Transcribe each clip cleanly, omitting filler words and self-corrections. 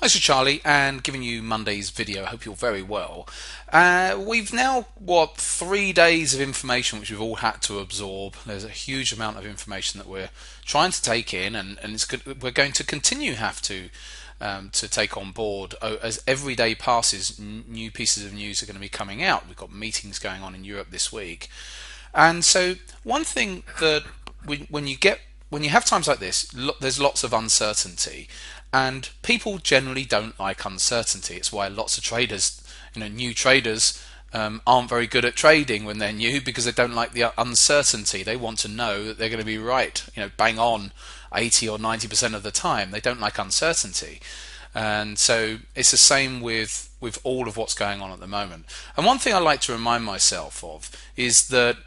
This is Charlie and giving you Monday's video. I hope you're very well. We've now, 3 days of information which we've all had to absorb. There's a huge amount of information that we're trying to take in, and we're going to continue have to take on board. As every day passes, new pieces of news are going to be coming out. We've got meetings going on in Europe this week. And so one thing that when you have times like this, there's lots of uncertainty, and people generally don't like uncertainty. It's why lots of traders, new traders, aren't very good at trading when they're new, because they don't like the uncertainty. They want to know that they're going to be right, bang on 80 or 90% of the time. They don't like uncertainty. And so it's the same with all of what's going on at the moment. And one thing I like to remind myself of is that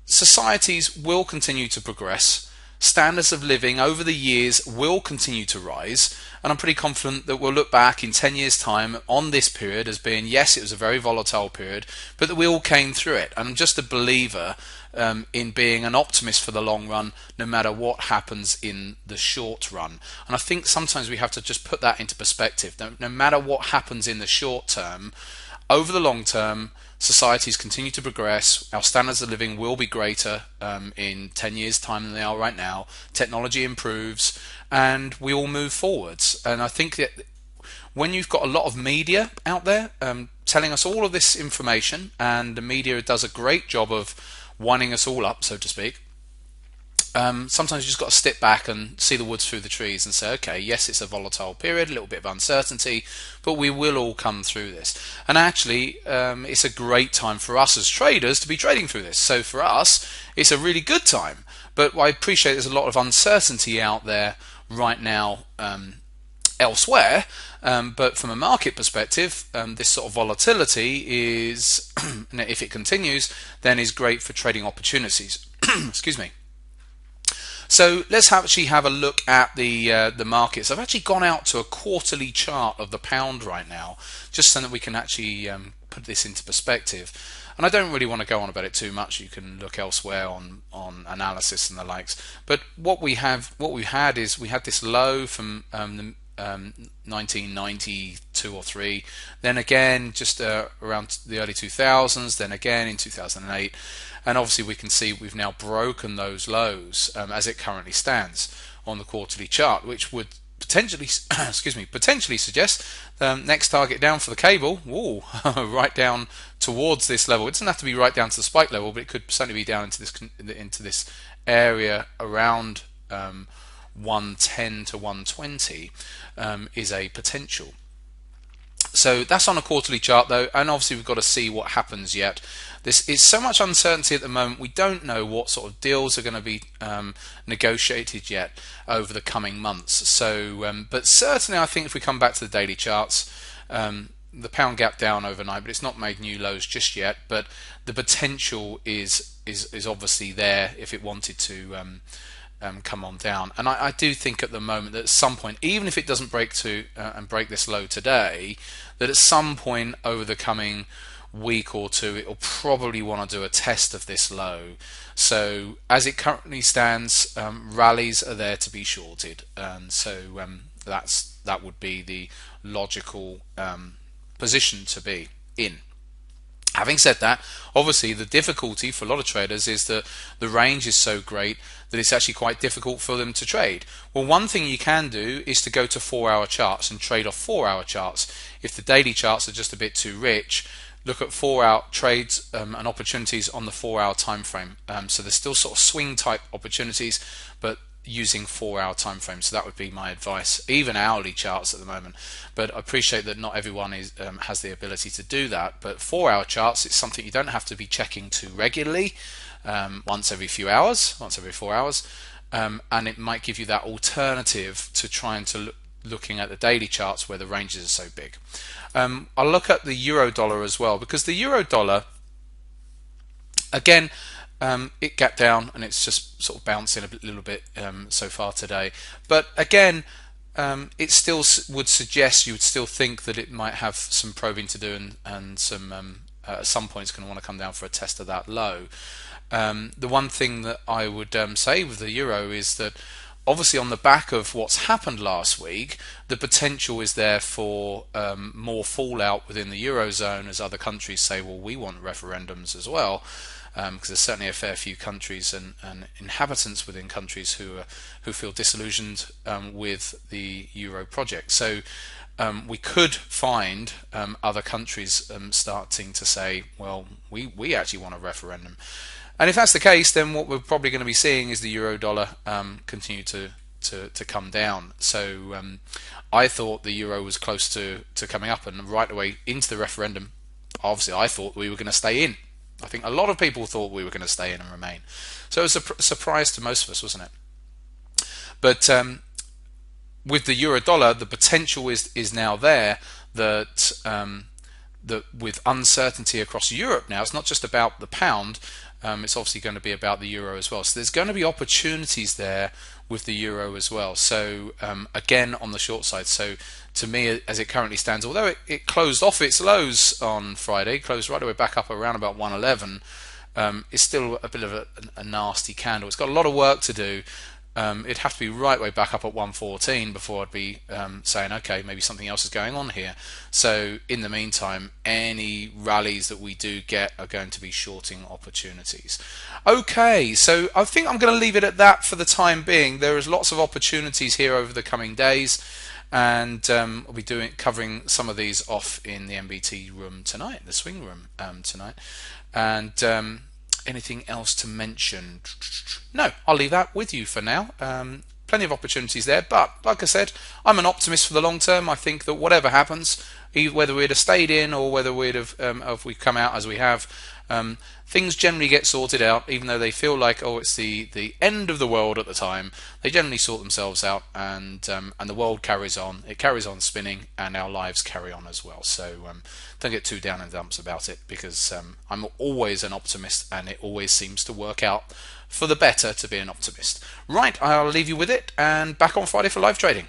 societies will continue to progress. Standards of living over the years will continue to rise, and I'm pretty confident that we'll look back in 10 years' time on this period as being, yes, it was a very volatile period, but that we all came through it. I'm just a believer in being an optimist for the long run, no matter what happens in the short run. And I think sometimes we have to just put that into perspective. No matter what happens in the short term, over the long term, societies continue to progress. Our standards of living will be greater in 10 years' time than they are right now. Technology improves, and we all move forwards. And I think that when you've got a lot of media out there telling us all of this information, and the media does a great job of winding us all up, so to speak, sometimes you just got to step back and see the woods through the trees and say, okay, yes, it's a volatile period, a little bit of uncertainty, but we will all come through this. And actually, it's a great time for us as traders to be trading through this. So for us, it's a really good time. But I appreciate there's a lot of uncertainty out there right now elsewhere. But from a market perspective, this sort of volatility is, if it continues, then is great for trading opportunities. Excuse me. So let's actually have a look at the markets. I've actually gone out to a quarterly chart of the pound right now, just so that we can actually put this into perspective. And I don't really want to go on about it too much. You can look elsewhere on analysis and the likes. But what we had is we had this low from the 1992 or 3, then again just around the early 2000s, then again in 2008, and obviously we can see we've now broken those lows as it currently stands on the quarterly chart, which would potentially potentially suggest next target down for the cable, right down towards this level. It doesn't have to be right down to the spike level, but it could certainly be down into this area around 110 to 120 is a potential. So that's on a quarterly chart though, and obviously we've got to see what happens yet. This is so much uncertainty at the moment. We don't know what sort of deals are going to be negotiated yet over the coming months. So, but certainly I think if we come back to the daily charts, the pound gap down overnight, but it's not made new lows just yet. But the potential is obviously there if it wanted to come on down. And I do think at the moment that at some point, even if it doesn't break to and break this low today, that at some point over the coming week or two it will probably want to do a test of this low. So as it currently stands, rallies are there to be shorted, and so that would be the logical position to be in. Having said that, obviously the difficulty for a lot of traders is that the range is so great that it's actually quite difficult for them to trade. Well, one thing you can do is to go to 4-hour charts and trade off 4-hour charts. If the daily charts are just a bit too rich, look at 4-hour trades and opportunities on the 4-hour time frame. So there's still sort of swing type opportunities, but using 4-hour time frames. So that would be my advice. Even hourly charts at the moment, but I appreciate that not everyone has the ability to do that. But 4-hour charts, it's something you don't have to be checking too regularly, once every few hours, once every 4 hours, and it might give you that alternative to trying to looking at the daily charts where the ranges are so big. I'll look at the euro dollar as well, because the euro dollar, again, it gapped down and it's just sort of bouncing a little bit so far today. But again, it still would suggest, you would still think that it might have some probing to do, and some at some point it's going to want to come down for a test of that low. The one thing that I would say with the euro is that obviously on the back of what's happened last week, the potential is there for more fallout within the Eurozone as other countries say, well, we want referendums as well. Because there's certainly a fair few countries and inhabitants within countries who feel disillusioned with the Euro project. So we could find other countries starting to say, well, we actually want a referendum. And if that's the case, then what we're probably going to be seeing is the euro dollar continue to come down. So I thought the euro was close to coming up, and right away into the referendum, obviously I thought we were going to stay in. I think a lot of people thought we were going to stay in and remain. So it was a surprise to most of us, wasn't it? But with the euro dollar, the potential is now there that that with uncertainty across Europe now, it's not just about the pound. It's obviously going to be about the euro as well. So there's going to be opportunities there with the euro as well. So again, on the short side. So to me, as it currently stands, although it closed off its lows on Friday, closed right away back up around about 111, it's still a bit of a nasty candle. It's got a lot of work to do. It'd have to be right way back up at 114 before I'd be saying, okay, maybe something else is going on here. So in the meantime, any rallies that we do get are going to be shorting opportunities. Okay, so I think I'm going to leave it at that for the time being. There is lots of opportunities here over the coming days, and I'll be covering some of these off in the MBT room tonight, the swing room tonight. And anything else to mention? No, I'll leave that with you for now. Plenty of opportunities there, but like I said, I'm an optimist for the long term. I think that whatever happens, whether we'd have stayed in or whether we'd have if we come out as we have, things generally get sorted out. Even though they feel like, oh, it's the end of the world at the time, they generally sort themselves out, and the world carries on. It carries on spinning, and our lives carry on as well. So don't get too down in the dumps about it, because I'm always an optimist, and it always seems to work out for the better to be an optimist. Right, I'll leave you with it, and back on Friday for live trading.